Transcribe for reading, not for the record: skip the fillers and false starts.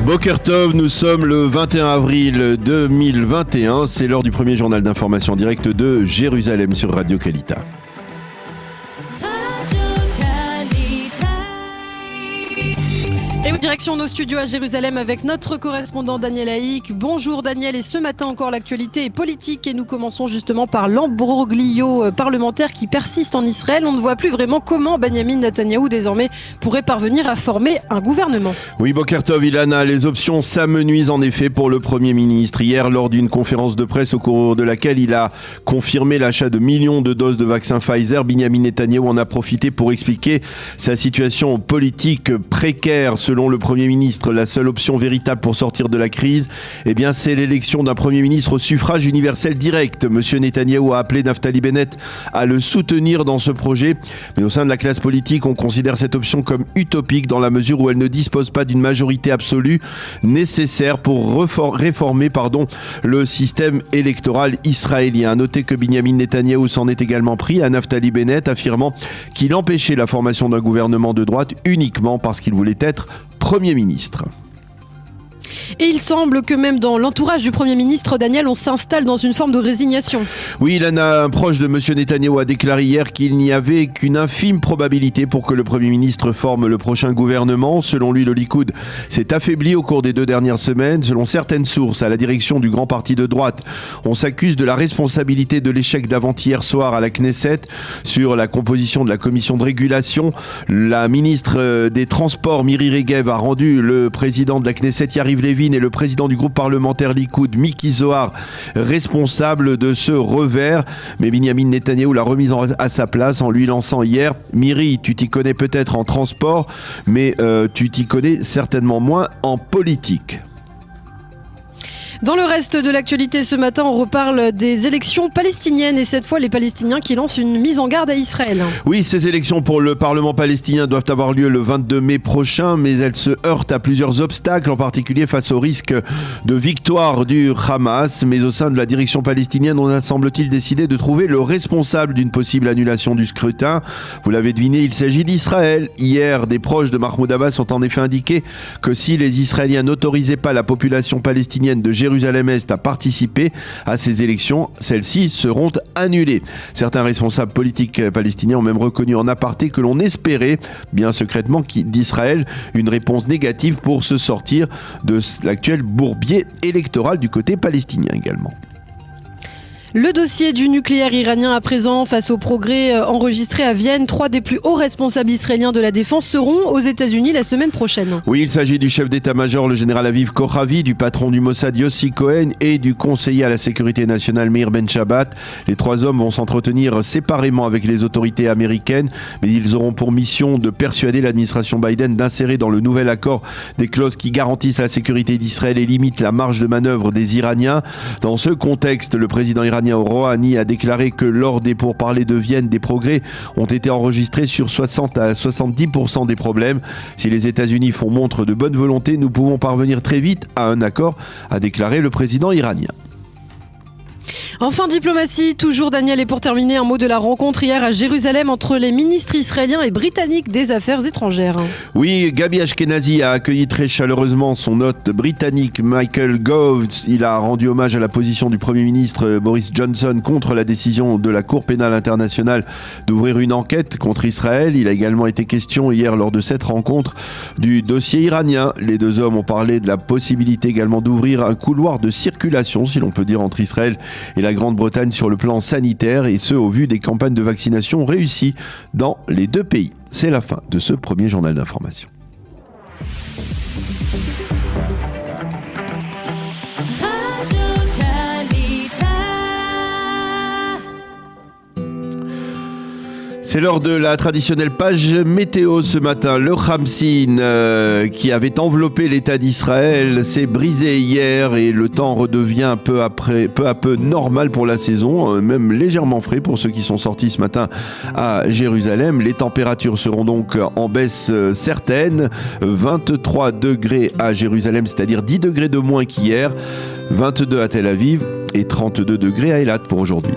Boker Tov, nous sommes le 21 avril 2021. C'est l'heure du premier journal d'information direct de Jérusalem sur Radio Kalita. Et direction nos studios à Jérusalem avec notre correspondant Daniel Haïk. Bonjour Daniel, et ce matin encore l'actualité est politique et nous commençons justement par l'embroglio parlementaire qui persiste en Israël. On ne voit plus vraiment comment Benjamin Netanyahou désormais pourrait parvenir à former un gouvernement. Oui, Boker Tov, Ilana, les options s'amenuisent en effet pour le Premier ministre. Hier, lors d'une conférence de presse au cours de laquelle il a confirmé l'achat de millions de doses de vaccins Pfizer, Benjamin Netanyahou en a profité pour expliquer sa situation politique précaire. Selon le Premier ministre, la seule option véritable pour sortir de la crise, c'est l'élection d'un Premier ministre au suffrage universel direct. Monsieur Netanyahou a appelé Naftali Bennett à le soutenir dans ce projet. Mais au sein de la classe politique, on considère cette option comme utopique dans la mesure où elle ne dispose pas d'une majorité absolue nécessaire pour réformer le système électoral israélien. Notez que Benjamin Netanyahou s'en est également pris à Naftali Bennett, affirmant qu'il empêchait la formation d'un gouvernement de droite uniquement parce qu'il voulait être Premier ministre. Et il semble que même dans l'entourage du Premier ministre, Daniel, on s'installe dans une forme de résignation. Oui, un proche de M. Netanyahou a déclaré hier qu'il n'y avait qu'une infime probabilité pour que le Premier ministre forme le prochain gouvernement. Selon lui, le Likoud s'est affaibli au cours des 2 dernières semaines. Selon certaines sources à la direction du grand parti de droite, on s'accuse de la responsabilité de l'échec d'avant-hier soir à la Knesset sur la composition de la commission de régulation. La ministre des Transports, Miri Regev, a rendu le président de la Knesset, Yariv Levin, et le président du groupe parlementaire Likoud, Miki Zohar, responsable de ce revers. Mais Benjamin Netanyahou l'a remise à sa place en lui lançant hier: Miri, tu t'y connais peut-être en transport, mais tu t'y connais certainement moins en politique. Dans le reste de l'actualité ce matin, on reparle des élections palestiniennes et cette fois les Palestiniens qui lancent une mise en garde à Israël. Oui, ces élections pour le Parlement palestinien doivent avoir lieu le 22 mai prochain, mais elles se heurtent à plusieurs obstacles, en particulier face au risque de victoire du Hamas. Mais au sein de la direction palestinienne, on a semble-t-il décidé de trouver le responsable d'une possible annulation du scrutin. Vous l'avez deviné, il s'agit d'Israël. Hier, des proches de Mahmoud Abbas ont en effet indiqué que si les Israéliens n'autorisaient pas la population palestinienne de Jérusalem-Est à participer à ces élections, celles-ci seront annulées. Certains responsables politiques palestiniens ont même reconnu en aparté que l'on espérait, bien secrètement, d'Israël une réponse négative pour se sortir de l'actuel bourbier électoral du côté palestinien également. Le dossier du nucléaire iranien à présent, face aux progrès enregistrés à Vienne, 3 des plus hauts responsables israéliens de la défense seront aux États-Unis la semaine prochaine. Oui, il s'agit du chef d'état-major, le général Aviv Kochavi, du patron du Mossad Yossi Cohen et du conseiller à la sécurité nationale Meir Ben Shabbat. Les 3 hommes vont s'entretenir séparément avec les autorités américaines, mais ils auront pour mission de persuader l'administration Biden d'insérer dans le nouvel accord des clauses qui garantissent la sécurité d'Israël et limitent la marge de manœuvre des Iraniens. Dans ce contexte, le président iranien Rouhani a déclaré que lors des pourparlers de Vienne, des progrès ont été enregistrés sur 60 à 70% des problèmes. Si les États-Unis font montre de bonne volonté, nous pouvons parvenir très vite à un accord, a déclaré le président iranien. Enfin, diplomatie, toujours Daniel, et pour terminer, un mot de la rencontre hier à Jérusalem entre les ministres israéliens et britanniques des affaires étrangères. Oui, Gabi Ashkenazi a accueilli très chaleureusement son hôte britannique Michael Gove. Il a rendu hommage à la position du Premier ministre Boris Johnson contre la décision de la Cour pénale internationale d'ouvrir une enquête contre Israël. Il a également été question hier lors de cette rencontre du dossier iranien. Les 2 hommes ont parlé de la possibilité également d'ouvrir un couloir de circulation, si l'on peut dire, entre Israël et la Grande-Bretagne sur le plan sanitaire, et ce au vu des campagnes de vaccination réussies dans les 2 pays. C'est la fin de ce premier journal d'information. C'est l'heure de la traditionnelle page météo ce matin. Le Khamsin qui avait enveloppé l'État d'Israël s'est brisé hier et le temps redevient peu à peu normal pour la saison, même légèrement frais pour ceux qui sont sortis ce matin à Jérusalem. Les températures seront donc en baisse certaine. 23 degrés à Jérusalem, c'est-à-dire 10 degrés de moins qu'hier. 22 à Tel Aviv et 32 degrés à Eilat pour aujourd'hui.